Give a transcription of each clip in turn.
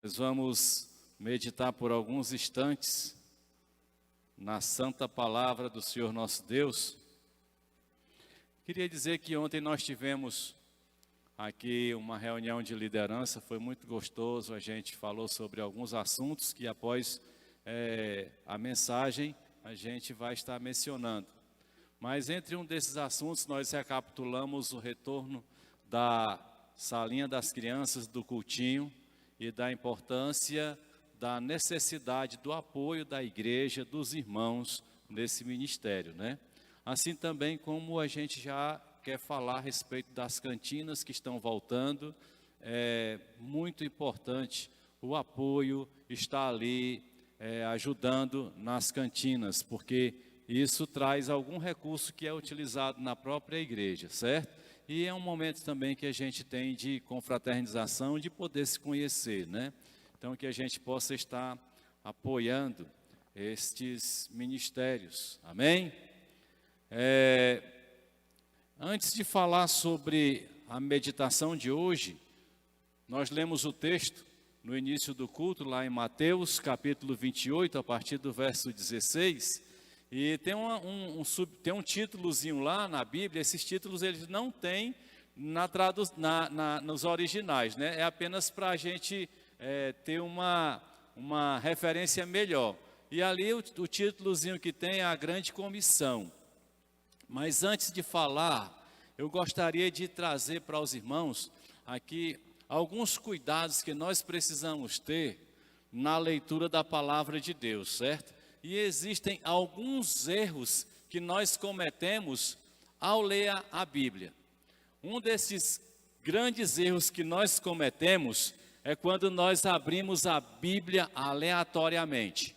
Nós vamos meditar por alguns instantes na santa palavra do Senhor nosso Deus. Queria dizer que ontem nós tivemos aqui uma reunião de liderança, foi muito gostoso, a gente falou sobre alguns assuntos que após a mensagem a gente vai estar mencionando. Mas entre um desses assuntos nós recapitulamos o retorno da salinha das crianças do cultinho, e da importância, da necessidade do apoio da igreja, dos irmãos nesse ministério, né? Assim também como a gente já quer falar a respeito das cantinas que estão voltando, é muito importante o apoio, estar ali ajudando nas cantinas, porque isso traz algum recurso que é utilizado na própria igreja, certo? E é um momento também que a gente tem de confraternização, de poder se conhecer, né? Então, que a gente possa estar apoiando estes ministérios, amém? Antes de falar sobre a meditação de hoje, nós lemos o texto no início do culto, lá em Mateus, capítulo 28, a partir do verso 16, e tem um títulozinho lá na Bíblia. Esses títulos eles não têm nos originais, né? É apenas para a gente ter uma referência melhor. E ali o títulozinho que tem é a Grande Comissão. Mas antes de falar, eu gostaria de trazer para os irmãos aqui alguns cuidados que nós precisamos ter na leitura da palavra de Deus, certo? E existem alguns erros que nós cometemos ao ler a Bíblia. Um desses grandes erros que nós cometemos é quando nós abrimos a Bíblia aleatoriamente.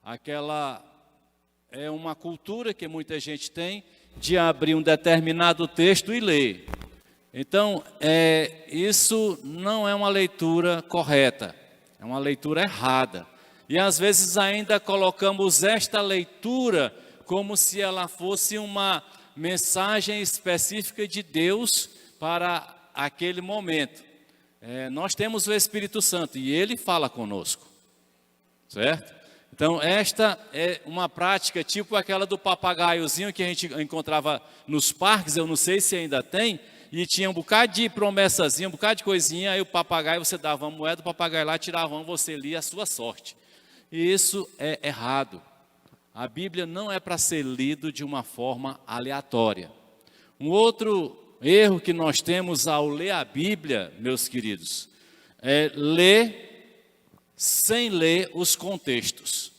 Aquela é uma cultura que muita gente tem de abrir um determinado texto e ler. Então, isso não é uma leitura correta, é uma leitura errada. E às vezes ainda colocamos esta leitura como se ela fosse uma mensagem específica de Deus para aquele momento. Nós temos o Espírito Santo e Ele fala conosco, certo? Então esta é uma prática tipo aquela do papagaiozinho que a gente encontrava nos parques, eu não sei se ainda tem, e tinha um bocado de promessazinha, um bocado de coisinha, aí o papagaio, você dava uma moeda, o papagaio lá tirava uma, você lia a sua sorte. E isso é errado. A Bíblia não é para ser lido de uma forma aleatória. Um outro erro que nós temos ao ler a Bíblia, meus queridos, é ler sem ler os contextos.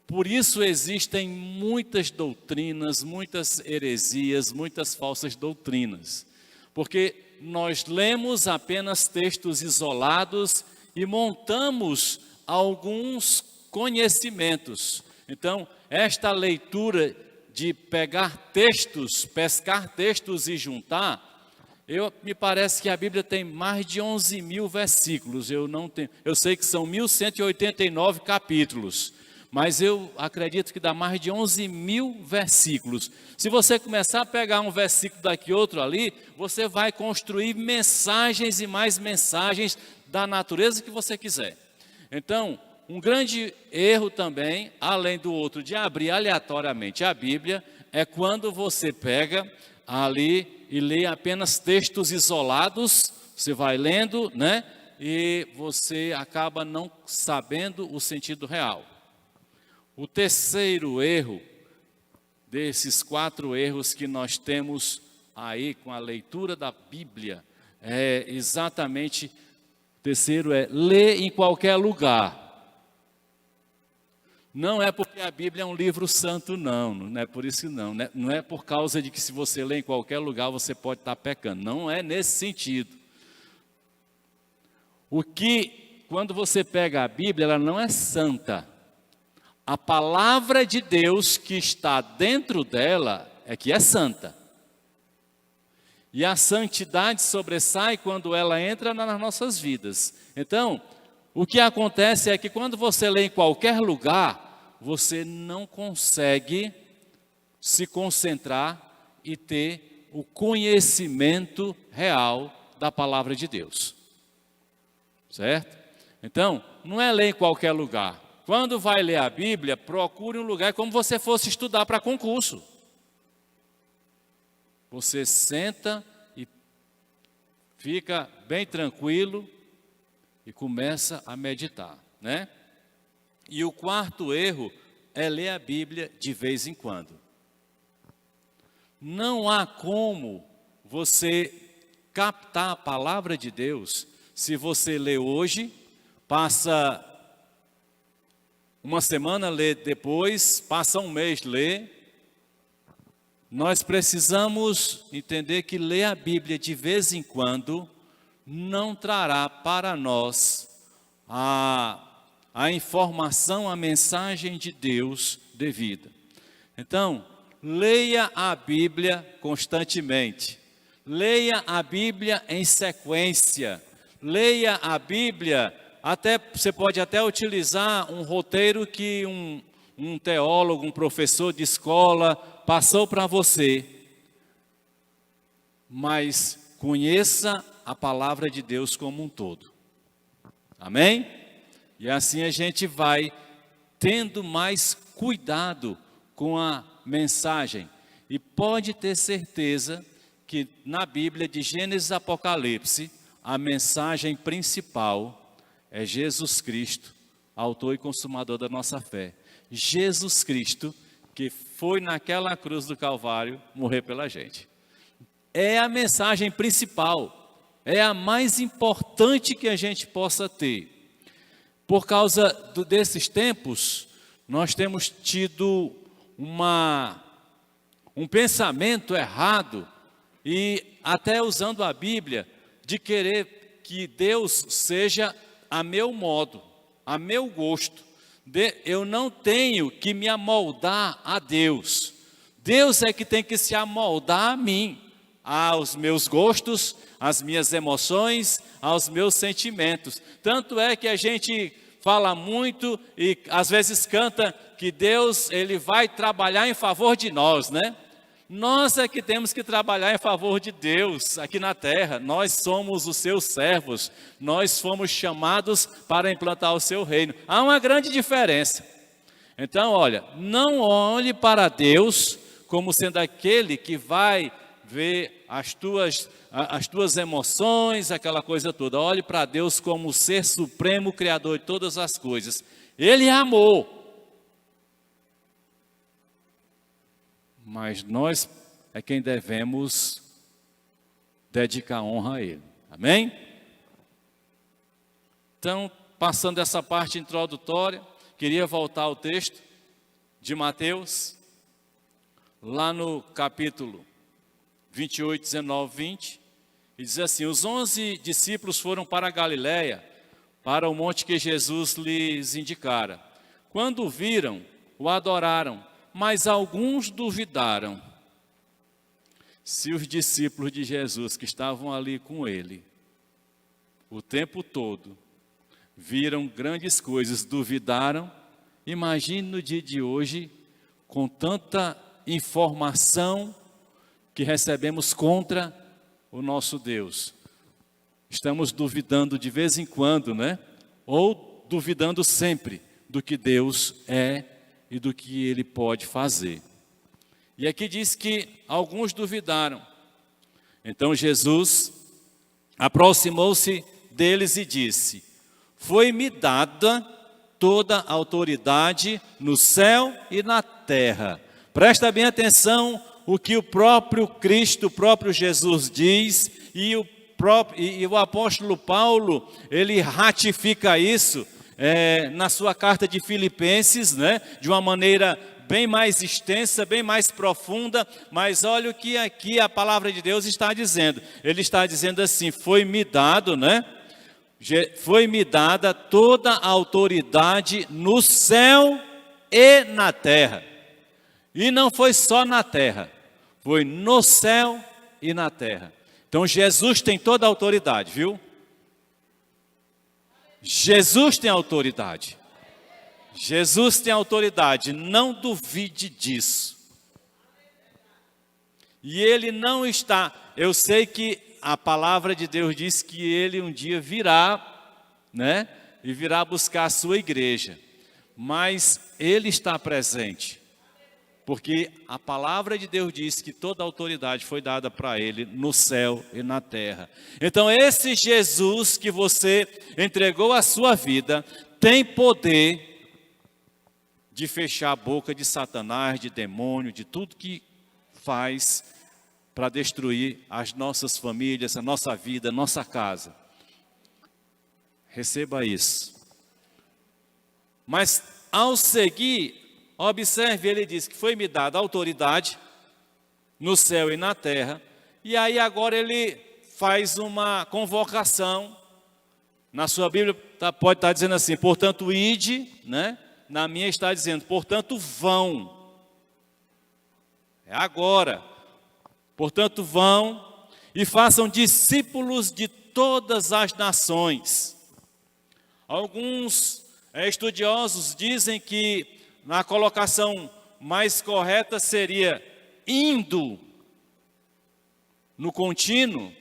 Por isso existem muitas doutrinas, muitas heresias, muitas falsas doutrinas. Porque nós lemos apenas textos isolados e montamos alguns conhecimentos. Então, esta leitura de pegar textos, pescar textos e juntar, me parece que a Bíblia tem mais de 11 mil versículos. Eu sei que são 1189 capítulos, mas eu acredito que dá mais de 11 mil versículos. Se você começar a pegar um versículo daqui, outro ali, você vai construir mensagens e mais mensagens da natureza que você quiser. Então, um grande erro também, além do outro de abrir aleatoriamente a Bíblia, é quando você pega ali e lê apenas textos isolados, você vai lendo, né? E você acaba não sabendo o sentido real. O terceiro erro, desses 4 erros que nós temos aí com a leitura da Bíblia, é exatamente, o terceiro é ler em qualquer lugar. Não é porque a Bíblia é um livro santo, não é por isso não, né? Não é por causa de que se você ler em qualquer lugar você pode estar pecando, não é nesse sentido. Quando você pega a Bíblia, ela não é santa. A palavra de Deus que está dentro dela é que é santa. E a santidade sobressai quando ela entra nas nossas vidas. Então, o que acontece é que quando você lê em qualquer lugar, você não consegue se concentrar e ter o conhecimento real da palavra de Deus. certo? Então, não é ler em qualquer lugar. Quando vai ler a Bíblia, procure um lugar como você fosse estudar para concurso. Você senta e fica bem tranquilo e começa a meditar, né? E o quarto erro é ler a Bíblia de vez em quando. Não há como você captar a palavra de Deus se você lê hoje, passa uma semana, lê depois, passa um mês, lê. Nós precisamos entender que ler a Bíblia de vez em quando não trará para nós a informação, a mensagem de Deus devida. Então, leia a Bíblia constantemente. Leia a Bíblia em sequência. Leia a Bíblia, você pode até utilizar um roteiro que um teólogo, um professor de escola passou para você. Mas conheça a palavra de Deus como um todo. Amém? E assim a gente vai tendo mais cuidado com a mensagem. E pode ter certeza que na Bíblia de Gênesis e Apocalipse, a mensagem principal é Jesus Cristo, autor e consumador da nossa fé. Jesus Cristo, que foi naquela cruz do Calvário morrer pela gente. É a mensagem principal, é a mais importante que a gente possa ter. Por causa desses tempos, nós temos tido um pensamento errado, e até usando a Bíblia, de querer que Deus seja a meu modo, a meu gosto. Eu não tenho que me amoldar a Deus. Deus é que tem que se amoldar a mim, aos meus gostos, às minhas emoções, aos meus sentimentos. Tanto é que a gente fala muito e às vezes canta que Deus, Ele vai trabalhar em favor de nós, né? Nós é que temos que trabalhar em favor de Deus aqui na terra. Nós somos os seus servos. Nós fomos chamados para implantar o seu reino. Há uma grande diferença. Então, olha, não olhe para Deus como sendo aquele que vai ver as tuas emoções, aquela coisa toda. Olhe para Deus como o ser supremo, criador de todas as coisas. Ele é amor. Mas nós é quem devemos dedicar honra a Ele. Amém? Então, passando essa parte introdutória, queria voltar ao texto de Mateus, lá no capítulo 28, 19, 20, e diz assim: os 11 discípulos foram para a Galiléia, para o monte que Jesus lhes indicara. Quando o viram, o adoraram, mas alguns duvidaram. Se os discípulos de Jesus que estavam ali com ele, o tempo todo, viram grandes coisas, duvidaram, imagine no dia de hoje, com tanta informação que recebemos contra o nosso Deus. Estamos duvidando de vez em quando, né? Ou duvidando sempre do que Deus é e do que Ele pode fazer. E aqui diz que alguns duvidaram. Então Jesus aproximou-se deles e disse: foi-me dada toda a autoridade no céu e na terra. Presta bem atenção o que o próprio Cristo, o próprio Jesus diz, e o apóstolo Paulo, ele ratifica isso na sua carta de Filipenses, né, de uma maneira bem mais extensa, bem mais profunda. Mas olha o que aqui a palavra de Deus está dizendo. Ele está dizendo assim: foi-me dado, né? Foi-me dada toda a autoridade no céu e na terra. E não foi só na terra, foi no céu e na terra. Então Jesus tem toda a autoridade, viu? Jesus tem autoridade. Jesus tem autoridade, não duvide disso. E Ele não está, eu sei que a palavra de Deus diz que Ele um dia virá né? E virá buscar a sua igreja. Mas Ele está presente. Porque a palavra de Deus diz que toda a autoridade foi dada para Ele no céu e na terra. Então esse Jesus que você entregou a sua vida, tem poder de fechar a boca de Satanás, de demônio, de tudo que faz para destruir as nossas famílias, a nossa vida, a nossa casa. Receba isso. Mas ao seguir, observe, ele diz que foi-me dada autoridade no céu e na terra. E aí agora ele faz uma convocação. Na sua Bíblia pode estar dizendo assim, portanto ide, né? Na minha está dizendo, portanto vão. É agora. Portanto vão e façam discípulos de todas as nações. Alguns estudiosos dizem que na colocação mais correta seria indo no contínuo,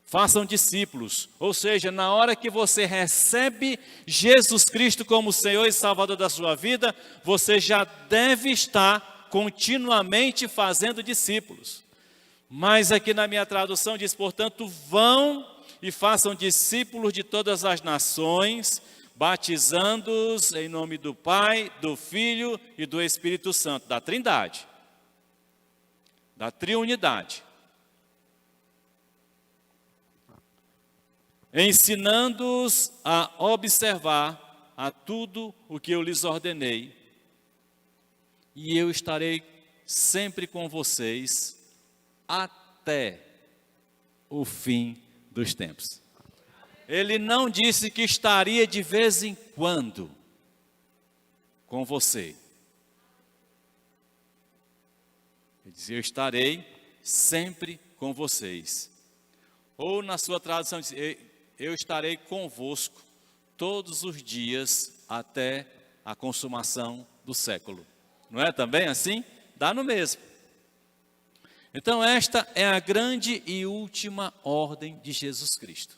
façam discípulos. Ou seja, na hora que você recebe Jesus Cristo como Senhor e Salvador da sua vida, você já deve estar continuamente fazendo discípulos. Mas aqui na minha tradução diz, portanto, vão e façam discípulos de todas as nações, batizando-os em nome do Pai, do Filho e do Espírito Santo, da Trindade, da Triunidade. Ensinando-os a observar a tudo o que eu lhes ordenei, e eu estarei sempre com vocês até o fim dos tempos. Ele não disse que estaria de vez em quando com você. Ele dizia, eu estarei sempre com vocês. Ou na sua tradução, diz, eu estarei convosco todos os dias até a consumação do século. Não é também assim? Dá no mesmo. Então esta é a grande e última ordem de Jesus Cristo.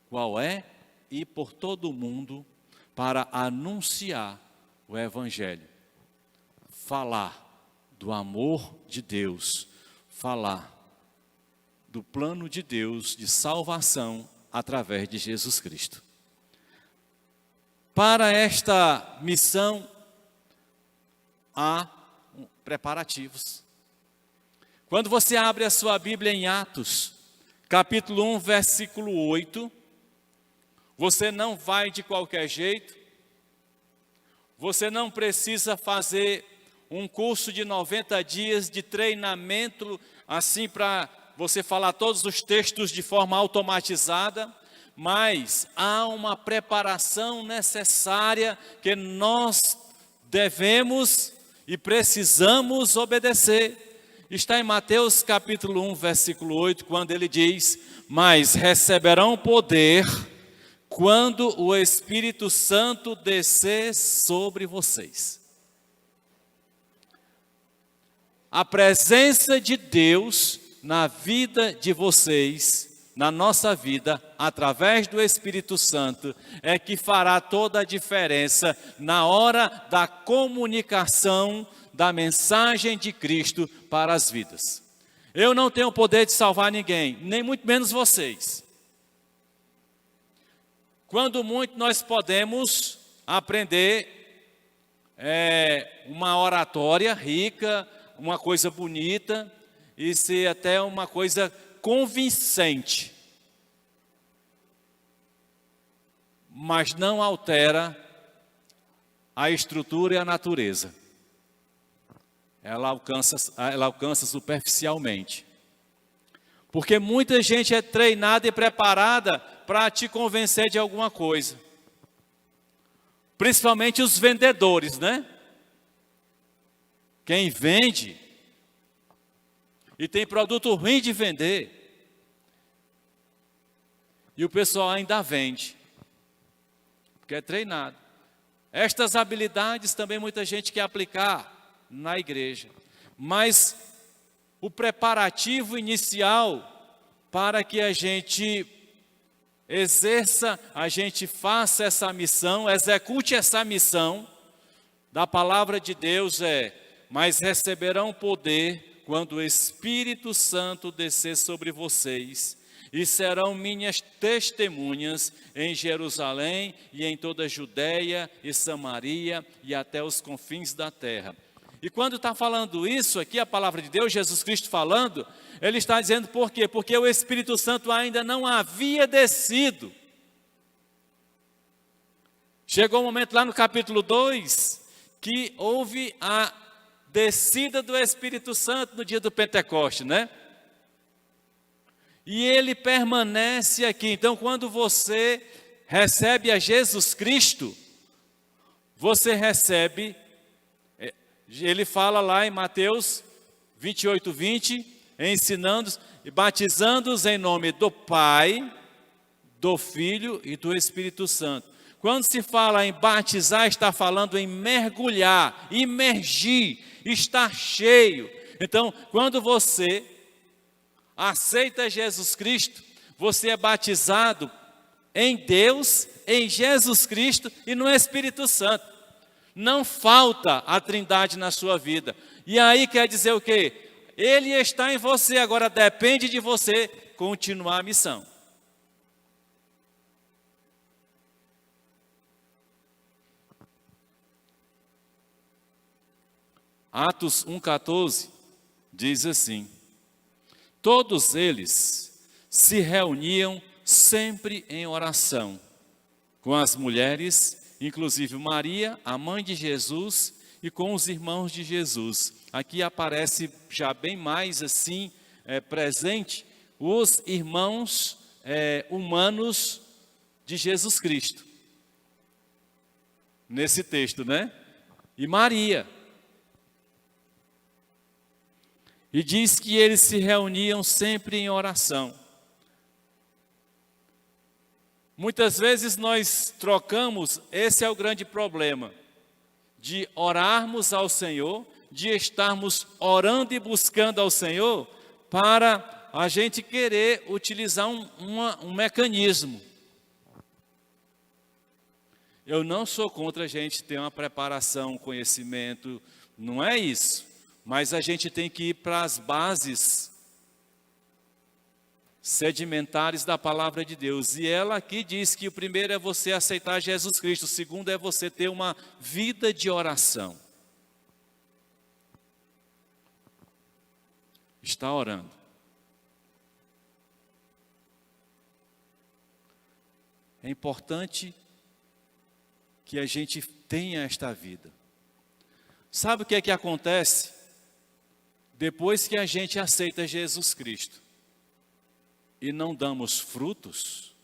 Qual é? Ir por todo o mundo para anunciar o Evangelho. Falar do amor de Deus. Falar do plano de Deus de salvação através de Jesus Cristo. Para esta missão, há preparativos. Quando você abre a sua Bíblia em Atos, capítulo 1, versículo 8, você não vai de qualquer jeito, você não precisa fazer um curso de 90 dias de treinamento, assim para você falar todos os textos de forma automatizada, mas há uma preparação necessária que nós devemos e precisamos obedecer. Está em Mateus capítulo 1, versículo 8, quando ele diz, mas receberão poder quando o Espírito Santo descer sobre vocês. A presença de Deus na vida de vocês, na nossa vida, através do Espírito Santo, é que fará toda a diferença na hora da comunicação da mensagem de Cristo para as vidas. Eu não tenho o poder de salvar ninguém, nem muito menos vocês. Quando muito nós podemos aprender uma oratória rica, uma coisa bonita, e ser até uma coisa convincente. Mas não altera a estrutura e a natureza. Ela alcança superficialmente. Porque muita gente é treinada e preparada para te convencer de alguma coisa. Principalmente os vendedores, né? Quem vende e tem produto ruim de vender. E o pessoal ainda vende. Porque é treinado. Estas habilidades também muita gente quer aplicar na igreja. Mas o preparativo inicial para que a gente a gente faça essa missão, execute essa missão da palavra de Deus mas receberão poder quando o Espírito Santo descer sobre vocês, e serão minhas testemunhas em Jerusalém e em toda a Judéia e Samaria e até os confins da terra. E quando está falando isso aqui, a palavra de Deus, Jesus Cristo falando, ele está dizendo por quê? Porque o Espírito Santo ainda não havia descido. Chegou um momento lá no capítulo 2, que houve a descida do Espírito Santo no dia do Pentecoste, né? E ele permanece aqui. Então, quando você recebe a Jesus Cristo, você recebe, ele fala lá em Mateus 28:20, ensinando e batizando-os em nome do Pai, do Filho e do Espírito Santo. Quando se fala em batizar, está falando em mergulhar, imergir, estar cheio. Então, quando você aceita Jesus Cristo, você é batizado em Deus, em Jesus Cristo e no Espírito Santo. Não falta a Trindade na sua vida. E aí quer dizer o quê? Ele está em você, agora depende de você continuar a missão. Atos 1,14 diz assim: todos eles se reuniam sempre em oração, com as mulheres, inclusive Maria, a mãe de Jesus, e com os irmãos de Jesus. Aqui aparece já bem mais assim, presente, os irmãos humanos de Jesus Cristo. Nesse texto, né? E Maria. E diz que eles se reuniam sempre em oração. Muitas vezes nós trocamos, esse é o grande problema, de orarmos ao Senhor, de estarmos orando e buscando ao Senhor, para a gente querer utilizar um mecanismo. Eu não sou contra a gente ter uma preparação, um conhecimento, não é isso. Mas a gente tem que ir para as bases sedimentares da palavra de Deus. E ela aqui diz que o primeiro é você aceitar Jesus Cristo, o segundo é você ter uma vida de oração. Está orando. É importante que a gente tenha esta vida. Sabe o que é que acontece? Depois que a gente aceita Jesus Cristo e não damos frutos,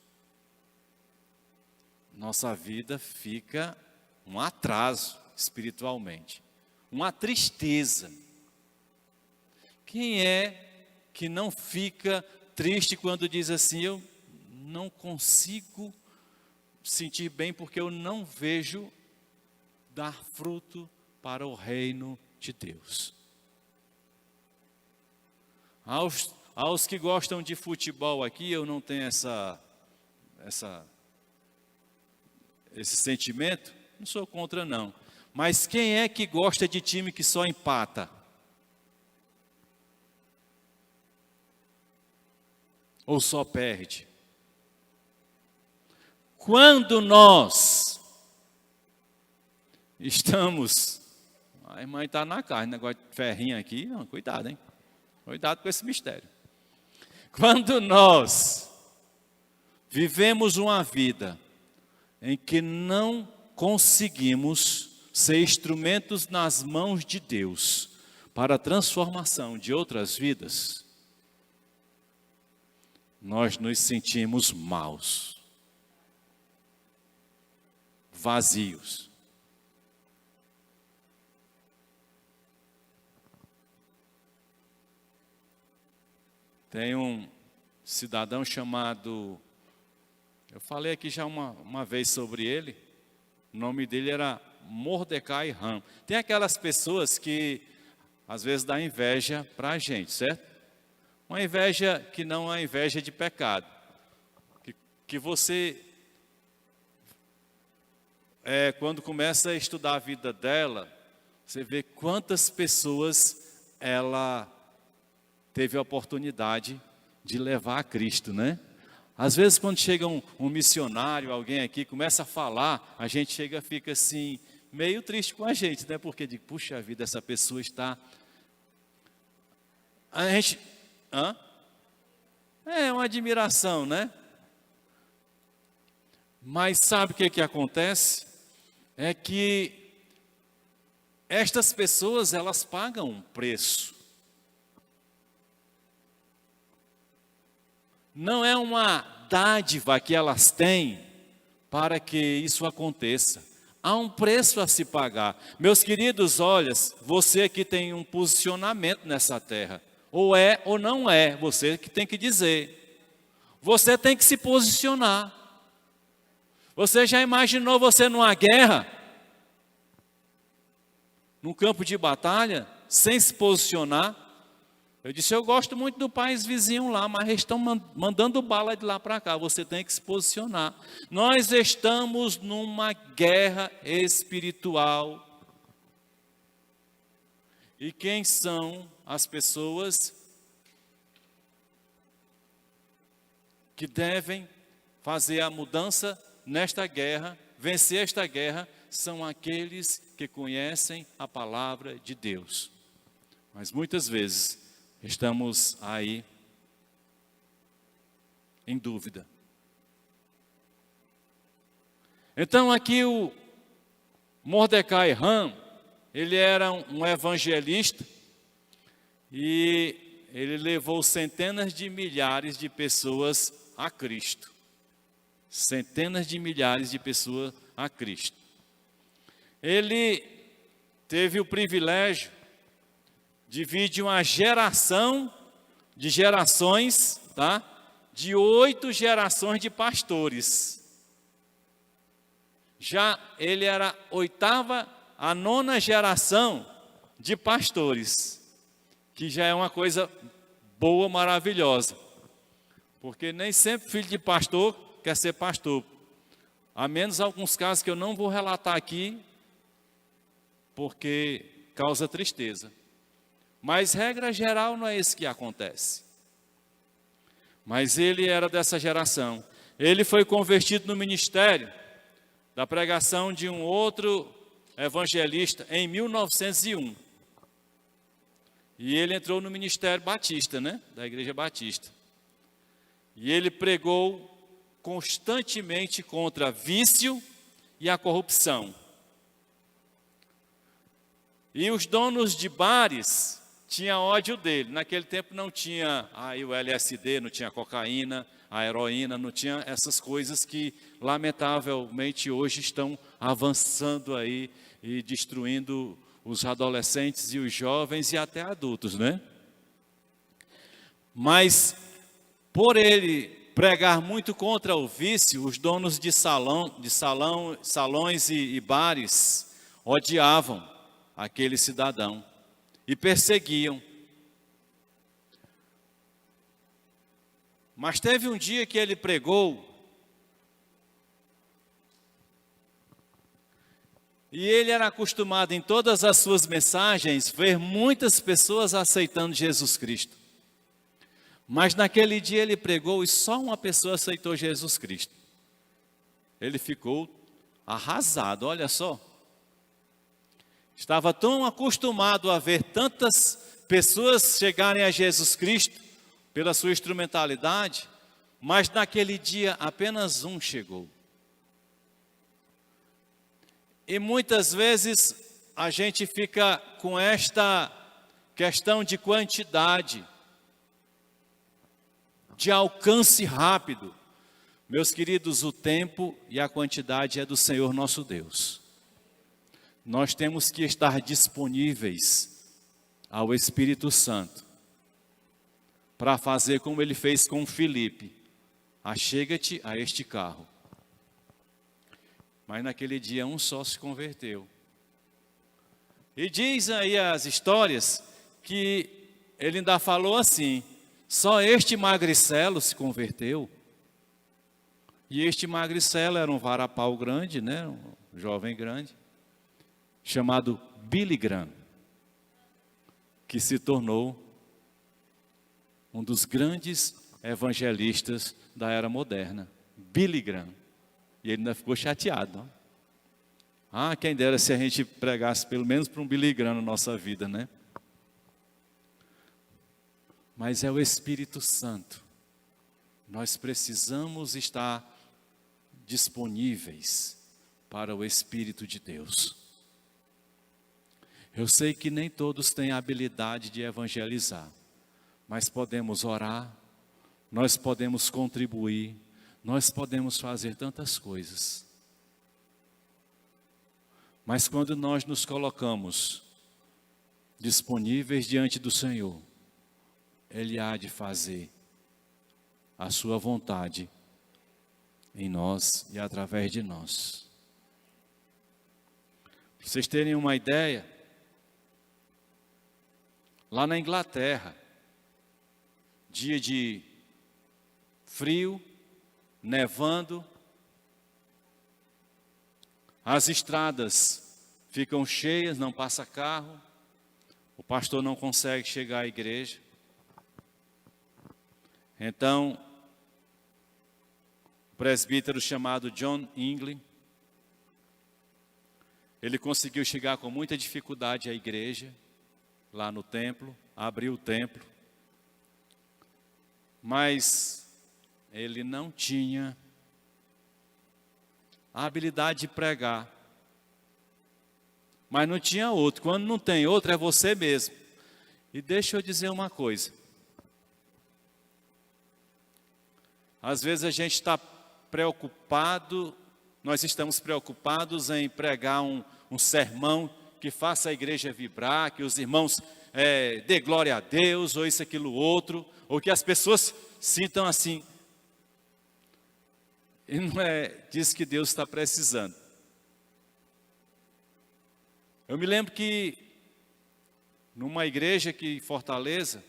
nossa vida fica um atraso espiritualmente, uma tristeza. Quem é que não fica triste quando diz assim: eu não consigo sentir bem porque eu não vejo dar fruto para o reino de Deus? Aos que gostam de futebol aqui, eu não tenho esse sentimento, não sou contra não. Mas quem é que gosta de time que só empata? Ou só perde? Quando nós estamos... A irmã está na carne, negócio de ferrinho aqui, não, cuidado, hein? Cuidado com esse mistério. Quando nós vivemos uma vida em que não conseguimos ser instrumentos nas mãos de Deus para a transformação de outras vidas, nós nos sentimos maus, vazios. Tem um cidadão chamado, eu falei aqui já uma vez sobre ele, o nome dele era Mordecai Ram. Tem aquelas pessoas que às vezes dá inveja para a gente, certo? Uma inveja que não é inveja de pecado. Que que você, quando começa a estudar a vida dela, você vê quantas pessoas ela teve a oportunidade de levar a Cristo, né? Às vezes quando chega um missionário, alguém aqui, começa a falar, a gente fica assim, meio triste com a gente, né? Porque diz, puxa vida, essa pessoa está... A gente... É uma admiração, né? Mas sabe o que acontece? É que estas pessoas, elas pagam um preço. Não é uma dádiva que elas têm para que isso aconteça. Há um preço a se pagar. Meus queridos, olha, você que tem um posicionamento nessa terra, ou é ou não é, você que tem que dizer. Você tem que se posicionar. Você já imaginou você numa guerra? Num campo de batalha, sem se posicionar? Eu disse, eu gosto muito do país vizinho lá, mas eles estão mandando bala de lá para cá, você tem que se posicionar. Nós estamos numa guerra espiritual. E quem são as pessoas que devem fazer a mudança nesta guerra, vencer esta guerra, são aqueles que conhecem a palavra de Deus. Mas muitas vezes estamos aí em dúvida. Então aqui o Mordecai Ham, ele era um evangelista e ele levou centenas de milhares de pessoas a Cristo. Centenas de milhares de pessoas a Cristo. Ele teve o privilégio de vir de uma geração de gerações, tá? De 8 gerações de pastores. Já ele era a 9ª geração de pastores, que já é uma coisa boa, maravilhosa. Porque nem sempre filho de pastor quer ser pastor. Há menos alguns casos que eu não vou relatar aqui, porque causa tristeza. Mas regra geral não é isso que acontece. Mas ele era dessa geração. Ele foi convertido no ministério da pregação de um outro evangelista em 1901. E ele entrou no ministério batista, né? Da igreja batista. E ele pregou constantemente contra vício e a corrupção. E os donos de bares tinham ódio dele. Naquele tempo não tinha o LSD, não tinha cocaína, a heroína, não tinha essas coisas que lamentavelmente hoje estão avançando aí e destruindo os adolescentes e os jovens e até adultos, né? Mas por ele pregar muito contra o vício, os donos de salões e bares odiavam aquele cidadão e perseguiam. Mas teve um dia que ele pregou e ele era acostumado em todas as suas mensagens ver muitas pessoas aceitando Jesus Cristo. Mas naquele dia ele pregou e só uma pessoa aceitou Jesus Cristo. Ele ficou arrasado, olha só. Estava tão acostumado a ver tantas pessoas chegarem a Jesus Cristo pela sua instrumentalidade, mas naquele dia apenas um chegou. E muitas vezes a gente fica com esta questão de quantidade, de alcance rápido. Meus queridos, o tempo e a quantidade é do Senhor nosso Deus. Nós temos que estar disponíveis ao Espírito Santo para fazer como ele fez com Filipe. Achega-te a este carro. Mas naquele dia um só se converteu. E diz aí as histórias que ele ainda falou assim: só este magricelo se converteu. E este magricelo era um varapau grande, né? Um jovem grande, chamado Billy Graham, que se tornou um dos grandes evangelistas da era moderna. Billy Graham. E ele ainda ficou chateado. Não? Ah, quem dera se a gente pregasse pelo menos para um Billy Graham na nossa vida, né? Mas é o Espírito Santo. Nós precisamos estar disponíveis para o Espírito de Deus. Eu sei que nem todos têm a habilidade de evangelizar, mas podemos orar, nós podemos contribuir, nós podemos fazer tantas coisas. Mas quando nós nos colocamos disponíveis diante do Senhor, Ele há de fazer a sua vontade em nós e através de nós. Para vocês terem uma ideia, lá na Inglaterra, dia de frio, nevando, as estradas ficam cheias, não passa carro, o pastor não consegue chegar à igreja. Então, o presbítero chamado John Ingley, ele conseguiu chegar com muita dificuldade à igreja, lá no templo, abriu o templo, mas ele não tinha a habilidade de pregar. Mas não tinha outro. Quando não tem outro, é você mesmo. E deixa eu dizer uma coisa. Às vezes a gente está preocupado, nós estamos preocupados em pregar um sermão que faça a igreja vibrar, que os irmãos dê glória a Deus, ou isso, aquilo, outro, ou que as pessoas sintam assim. E não é disso que Deus está precisando. Eu me lembro que numa igreja aqui em Fortaleza,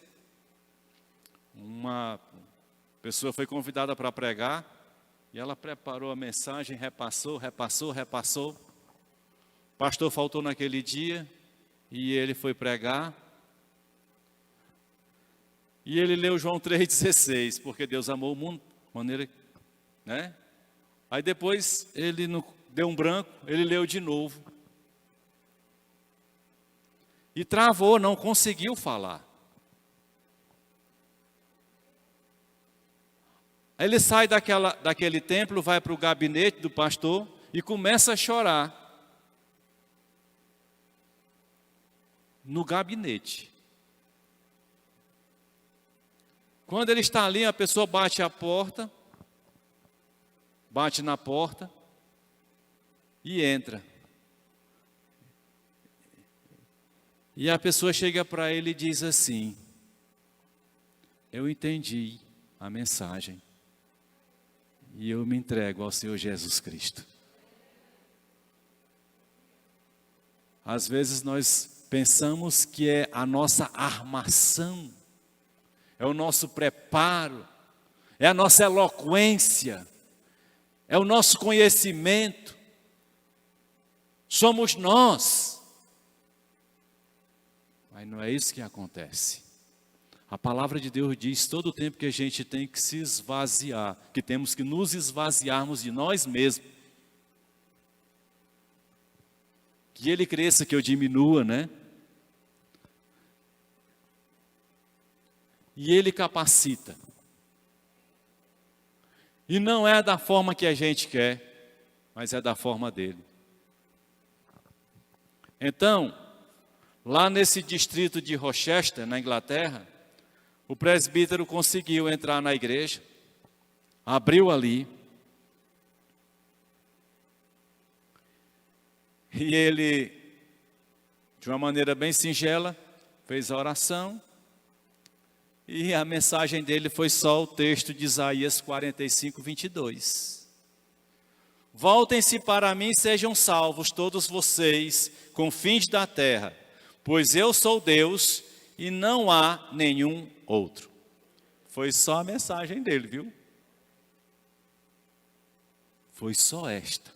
uma pessoa foi convidada para pregar, e ela preparou a mensagem, repassou. O pastor faltou naquele dia, e ele foi pregar. E ele leu João 3,16, porque Deus amou o mundo, de maneira, né? Aí depois ele deu um branco, ele leu de novo. E travou, não conseguiu falar. Aí ele sai daquele templo, vai para o gabinete do pastor e começa a chorar. No gabinete. Quando ele está ali, a pessoa bate na porta e entra. E a pessoa chega para ele e diz assim: eu entendi a mensagem e eu me entrego ao Senhor Jesus Cristo. Às vezes nós pensamos que é a nossa armação, é o nosso preparo, é a nossa eloquência, é o nosso conhecimento, somos nós. Mas não é isso que acontece. A palavra de Deus diz todo o tempo que a gente tem que se esvaziar, que temos que nos esvaziarmos de nós mesmos. Que Ele cresça, que eu diminua, né? E Ele capacita. E não é da forma que a gente quer, mas é da forma dele. Então, lá nesse distrito de Rochester, na Inglaterra, o presbítero conseguiu entrar na igreja, abriu ali, e ele, de uma maneira bem singela, fez a oração, e a mensagem dele foi só o texto de Isaías 45, 22. Voltem-se para mim e sejam salvos todos vocês, confins da terra, pois eu sou Deus e não há nenhum outro. Foi só a mensagem dele, viu? foi só esta.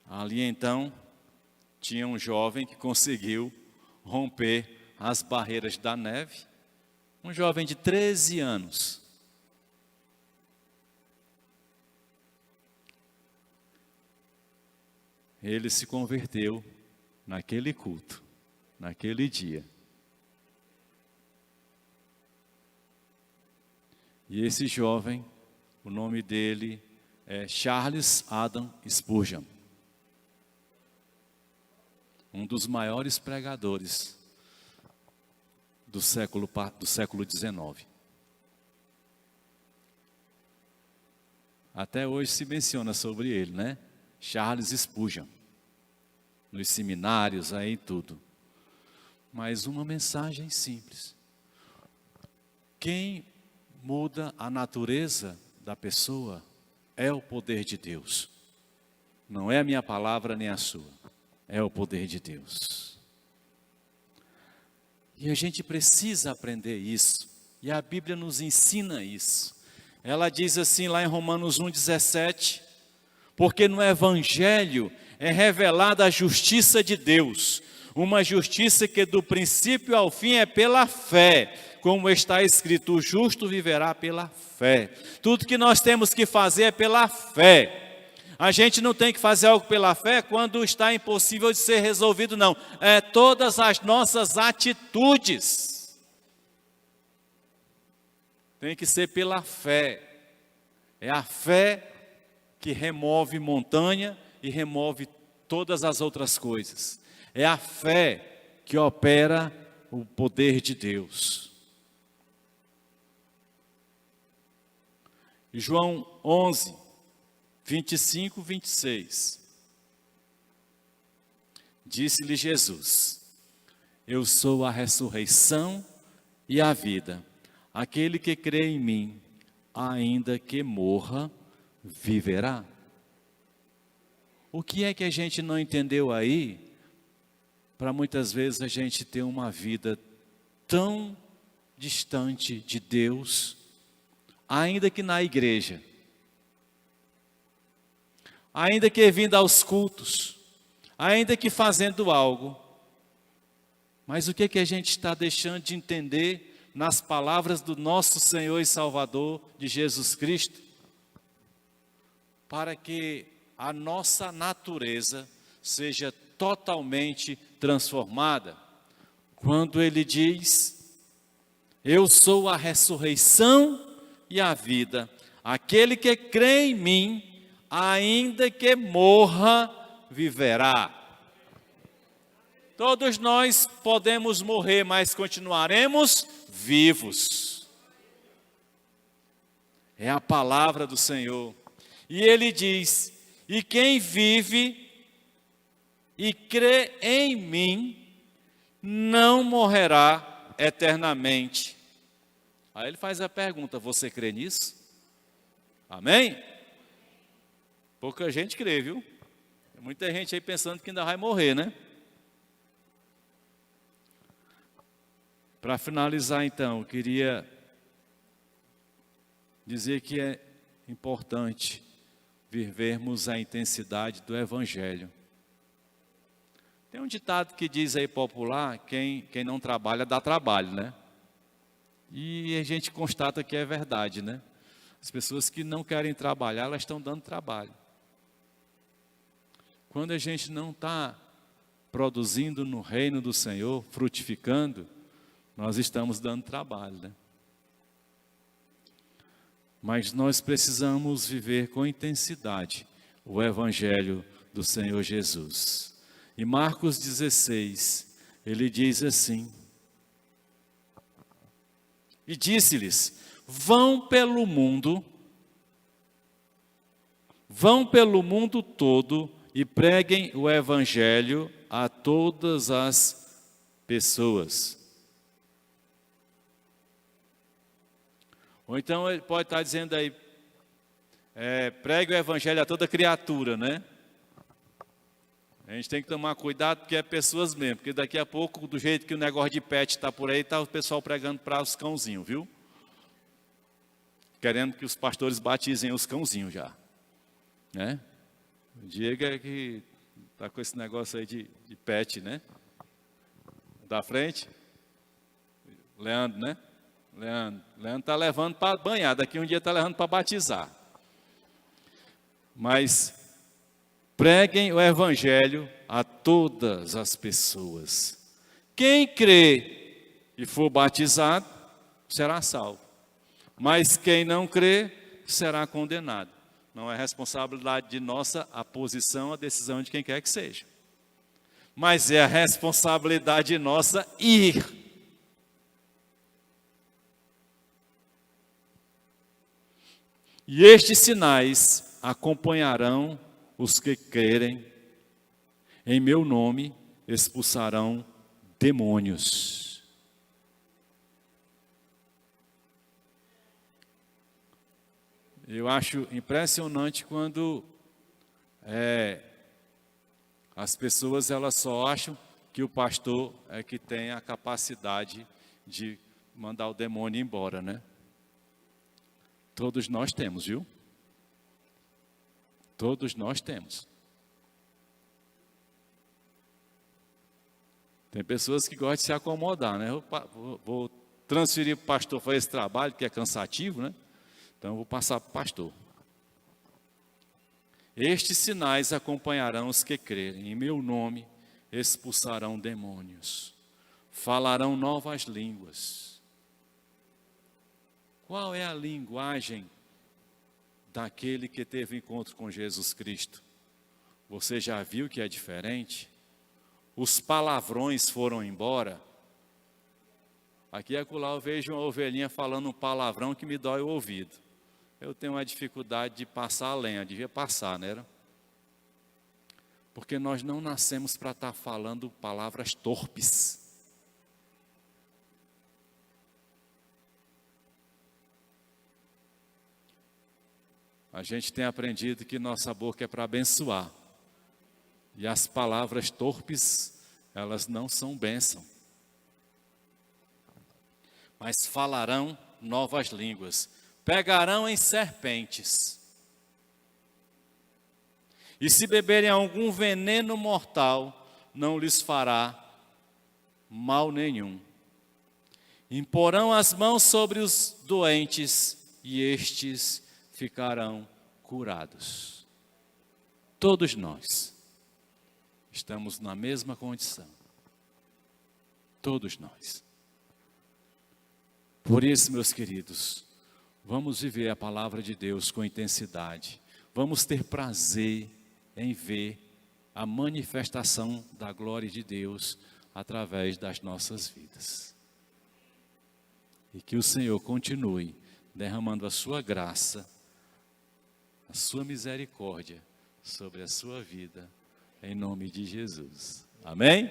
Ali então, tinha um jovem que conseguiu romper as barreiras da neve, um jovem de 13 anos. Ele se converteu naquele culto, naquele dia. E esse jovem, o nome dele é Charles Haddon Spurgeon, um dos maiores pregadores do século XIX. Até hoje se menciona sobre ele, né? Charles Spurgeon, nos seminários aí e tudo. Mas uma mensagem simples. Quem muda a natureza da pessoa é o poder de Deus. Não é a minha palavra nem a sua. É o poder de Deus. E a gente precisa aprender isso. E a Bíblia nos ensina isso. Ela diz assim lá em Romanos 1,17: porque no Evangelho é revelada a justiça de Deus, uma justiça que do princípio ao fim é pela fé, como está escrito, o justo viverá pela fé. Tudo que nós temos que fazer é pela fé. A gente não tem que fazer algo pela fé quando está impossível de ser resolvido, não. É todas as nossas atitudes. Tem que ser pela fé. É a fé que remove montanha e remove todas as outras coisas. É a fé que opera o poder de Deus. João 11, 25, 26. Disse-lhe Jesus: eu sou a ressurreição e a vida. Aquele que crê em mim, ainda que morra, viverá. O que é que a gente não entendeu aí, para muitas vezes a gente ter uma vida tão distante de Deus, ainda que na igreja, ainda que vindo aos cultos, ainda que fazendo algo, mas o que é que a gente está deixando de entender nas palavras do nosso Senhor e Salvador, de Jesus Cristo? Para que a nossa natureza seja totalmente transformada. Quando ele diz: eu sou a ressurreição e a vida. Aquele que crê em mim, ainda que morra, viverá. Todos nós podemos morrer, mas continuaremos vivos. É a palavra do Senhor. E ele diz: e quem vive e crê em mim, não morrerá eternamente. Aí ele faz a pergunta: você crê nisso? Amém? Pouca gente crê, viu? Tem muita gente aí pensando que ainda vai morrer, né? Para finalizar então, eu queria dizer que é importante vivermos a intensidade do Evangelho. Tem um ditado que diz aí popular: quem não trabalha dá trabalho, né? E a gente constata que é verdade, né? As pessoas que não querem trabalhar, elas estão dando trabalho. Quando a gente não está produzindo no reino do Senhor, frutificando, nós estamos dando trabalho, né? Mas nós precisamos viver com intensidade o Evangelho do Senhor Jesus. Em Marcos 16, ele diz assim: e disse-lhes: vão pelo mundo todo e preguem o Evangelho a todas as pessoas. Ou então ele pode estar dizendo aí, pregue o Evangelho a toda criatura, né? A gente tem que tomar cuidado porque é pessoas mesmo, porque daqui a pouco, do jeito que o negócio de pet está por aí, está o pessoal pregando para os cãozinhos, viu? querendo que os pastores batizem os cãozinhos já, né? O Diego é que está com esse negócio aí de pet, né? Da frente, Leandro, né? Leandro está levando para banhar, daqui um dia está levando para batizar. Mas preguem o evangelho a todas as pessoas. Quem crê e for batizado, será salvo. Mas quem não crê, será condenado. Não é responsabilidade de nossa a posição, a decisão de quem quer que seja. Mas é a responsabilidade nossa ir. E estes sinais acompanharão os que crerem. Em meu nome expulsarão demônios. Eu acho impressionante quando as pessoas elas só acham que o pastor é que tem a capacidade de mandar o demônio embora, né? Todos nós temos, viu? Todos nós temos. Tem pessoas que gostam de se acomodar, né? Vou transferir para o pastor fazer esse trabalho, que é cansativo, né? Então, eu vou passar para o pastor. Estes sinais acompanharão os que crerem. Em meu nome expulsarão demônios. Falarão novas línguas. Qual é a linguagem daquele que teve encontro com Jesus Cristo? Você já viu que é diferente? Os palavrões foram embora. Aqui e acolá eu vejo uma ovelhinha falando um palavrão que me dói o ouvido. Eu tenho uma dificuldade de passar a lenha, devia passar, né? Porque nós não nascemos para estar falando palavras torpes. A gente tem aprendido que nossa boca é para abençoar. E as palavras torpes, elas não são bênção. Mas falarão novas línguas. Pegarão em serpentes. E se beberem algum veneno mortal, não lhes fará mal nenhum. Imporão as mãos sobre os doentes e estes ficarão curados. Todos nós estamos na mesma condição. Todos nós. Por isso, meus queridos, vamos viver a palavra de Deus com intensidade. Vamos ter prazer em ver a manifestação da glória de Deus através das nossas vidas. E que o Senhor continue derramando a sua graça, a sua misericórdia sobre a sua vida, em nome de Jesus. Amém?